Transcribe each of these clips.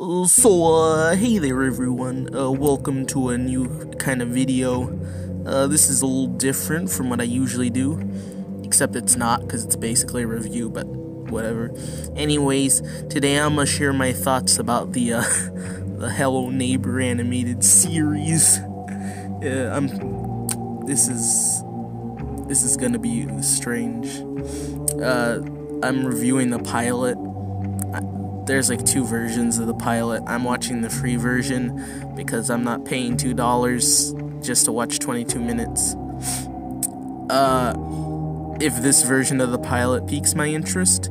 Hey there everyone, welcome to a new kind of video. This is a little different from what I usually do, except it's not, because it's basically a review, but whatever. Anyways, today I'm gonna share my thoughts about the Hello Neighbor animated series. This is gonna be strange. I'm reviewing the pilot. There's like two versions of the pilot. I'm watching the free version because I'm not paying $2 just to watch 22 minutes. If this version of the pilot piques my interest,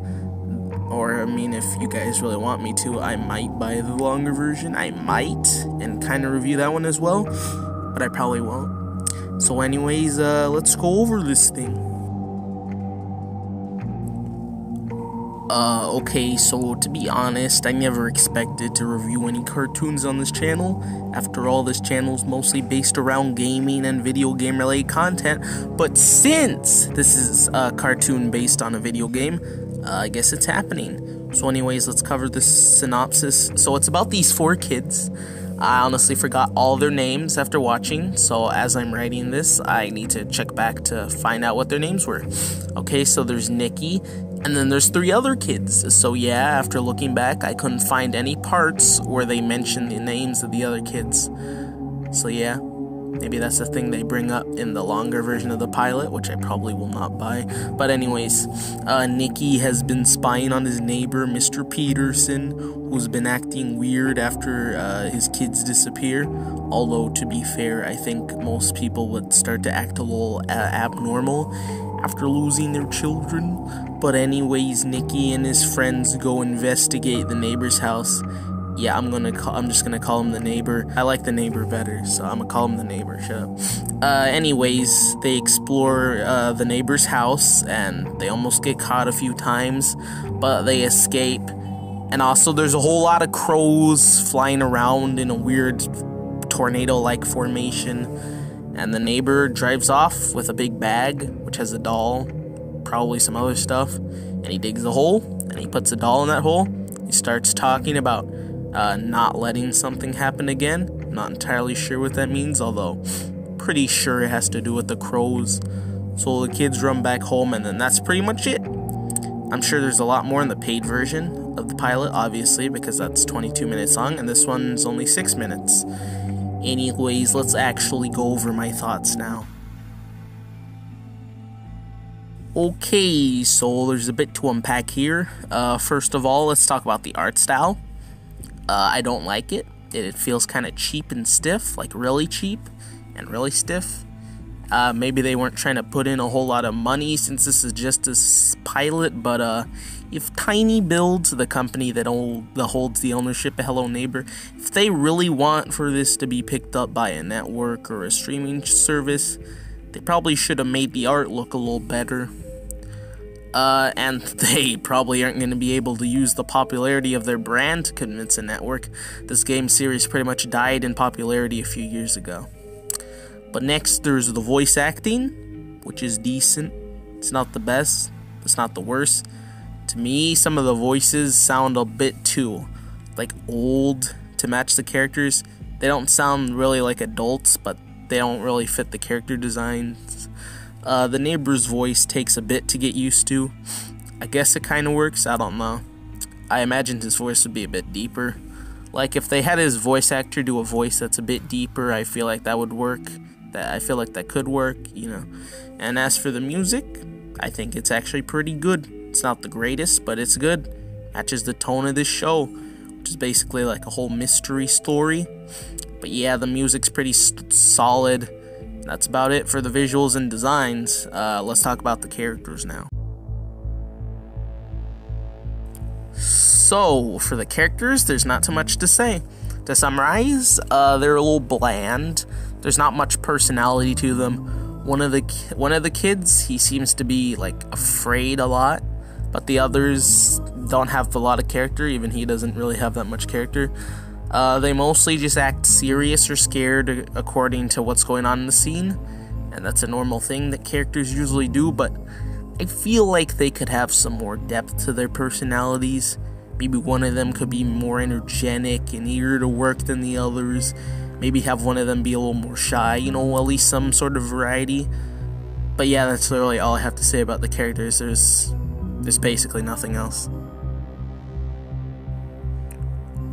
or I mean if you guys really want me to, I might buy the longer version. I might, and kind of review that one as well, but I probably won't. So anyways, let's go over this thing. Okay, so to be honest, I never expected to review any cartoons on this channel. After all, this channel is mostly based around gaming and video game related content, but since this is a cartoon based on a video game, I guess it's happening. So anyways, let's cover this synopsis. So it's about these 4 kids. I honestly forgot all their names after watching, so as I'm writing this, I need to check back to find out what their names were. Okay, so there's Nikki, and then there's 3 other kids. So yeah, after looking back, I couldn't find any parts where they mentioned the names of the other kids. So yeah, maybe that's the thing they bring up in the longer version of the pilot, which I probably will not buy. But anyways, Nikki has been spying on his neighbor, Mr. Peterson, who's been acting weird after his kids disappear. Although, to be fair, I think most people would start to act a little abnormal after losing their children. But anyways, Nikki and his friends go investigate the neighbor's house. Yeah, I'm just gonna call him the neighbor. I like the neighbor better, so I'm gonna call him the neighbor. Shut up. Anyways, they explore the neighbor's house, and they almost get caught a few times, but they escape. And also, there's a whole lot of crows flying around in a weird tornado-like formation. And the neighbor drives off with a big bag, which has a doll, probably some other stuff. And he digs a hole, and he puts a doll in that hole. He starts talking about not letting something happen again. Not entirely sure what that means, although pretty sure it has to do with the crows. So the kids run back home, and then that's pretty much it. I'm sure there's a lot more in the paid version of the pilot, obviously, because that's 22 minutes long, and this one's only 6 minutes. Anyways, let's actually go over my thoughts now. Okay, so there's a bit to unpack here. First of all, let's talk about the art style. I don't like it. It feels kind of cheap and stiff, like really cheap and really stiff. Maybe they weren't trying to put in a whole lot of money since this is just a pilot, but if Tiny Builds, the company that holds the ownership of Hello Neighbor, if they really want for this to be picked up by a network or a streaming service, they probably should have made the art look a little better. And they probably aren't going to be able to use the popularity of their brand to convince a network. This game series pretty much died in popularity a few years ago. But next, there's the voice acting, which is decent. It's not the best, it's not the worst. To me, some of the voices sound a bit too, like, old to match the characters. They don't sound really like adults, but they don't really fit the character designs. The neighbor's voice takes a bit to get used to. I guess it kind of works, I don't know. I imagined his voice would be a bit deeper. Like, if they had his voice actor do a voice that's a bit deeper, I feel like that would work. I feel like that could work, you know. And as for the music, I think it's actually pretty good. It's not the greatest, but it's good. Matches the tone of this show, which is basically like a whole mystery story. But yeah, the music's pretty solid. That's about it for the visuals and designs. Let's talk about the characters now. So, for the characters, there's not too much to say. To summarize, they're a little bland. There's not much personality to them. One of the kids, he seems to be like afraid a lot, but the others don't have a lot of character. Even he doesn't really have that much character. They mostly just act serious or scared according to what's going on in the scene, and that's a normal thing that characters usually do, but I feel like they could have some more depth to their personalities. Maybe one of them could be more energetic and eager to work than the others. Maybe have one of them be a little more shy, you know, at least some sort of variety. But yeah, that's literally all I have to say about the characters. There's basically nothing else.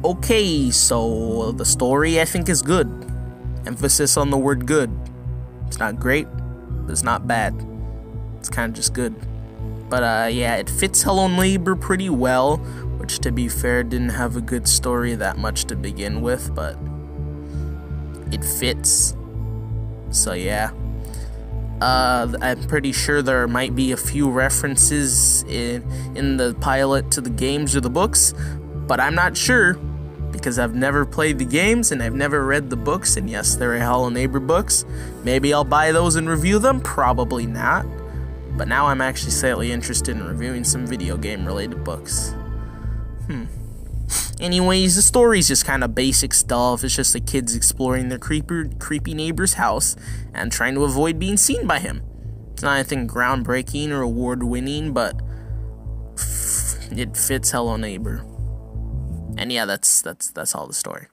Okay, so the story I think is good. Emphasis on the word good. It's not great, but it's not bad. It's kind of just good. But yeah, it fits Hello Neighbor pretty well, which to be fair didn't have a good story that much to begin with, but it fits. So yeah. I'm pretty sure there might be a few references in the pilot to the games or the books, but I'm not sure because I've never played the games and I've never read the books, and yes, there are Hello Neighbor books. Maybe I'll buy those and review them, probably not. But now I'm actually slightly interested in reviewing some video game related books. Anyways, the story's just kind of basic stuff. It's just the kids exploring their creepy neighbor's house and trying to avoid being seen by him. It's not anything groundbreaking or award-winning, but it fits Hello Neighbor. And yeah, that's all the story.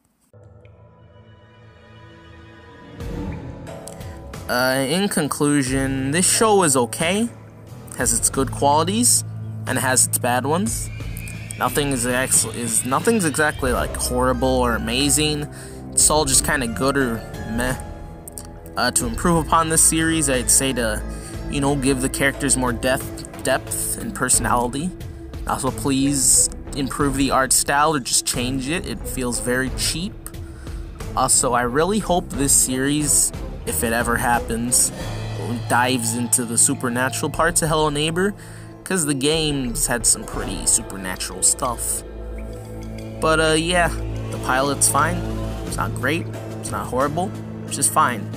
In conclusion, this show is okay. Has its good qualities and it has its bad ones. Nothing's exactly like horrible or amazing. It's all just kind of good or meh. To improve upon this series, I'd say to, you know, give the characters more depth and personality. Also, please improve the art style or just change it. It feels very cheap. Also, I really hope this series, if it ever happens, dives into the supernatural parts of Hello Neighbor, because the games had some pretty supernatural stuff. But yeah, the pilot's fine. It's not great, it's not horrible, it's just fine.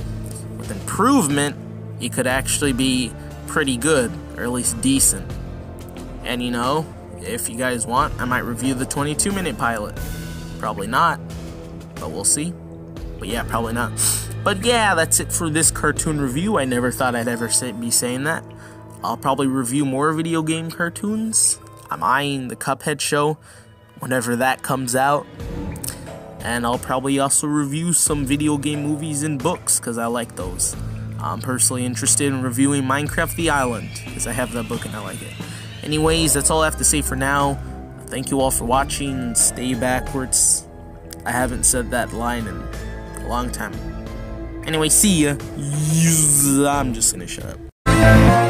With improvement, it could actually be pretty good, or at least decent. And you know, if you guys want, I might review the 22-minute pilot. Probably not, but we'll see. But yeah, probably not. But yeah, that's it for this cartoon review. I never thought I'd ever be saying that. I'll probably review more video game cartoons. I'm eyeing the Cuphead show whenever that comes out. And I'll probably also review some video game movies and books, because I like those. I'm personally interested in reviewing Minecraft The Island, because I have that book and I like it. Anyways, that's all I have to say for now. Thank you all for watching. Stay backwards. I haven't said that line in a long time. Anyway, see ya. I'm just gonna shut up.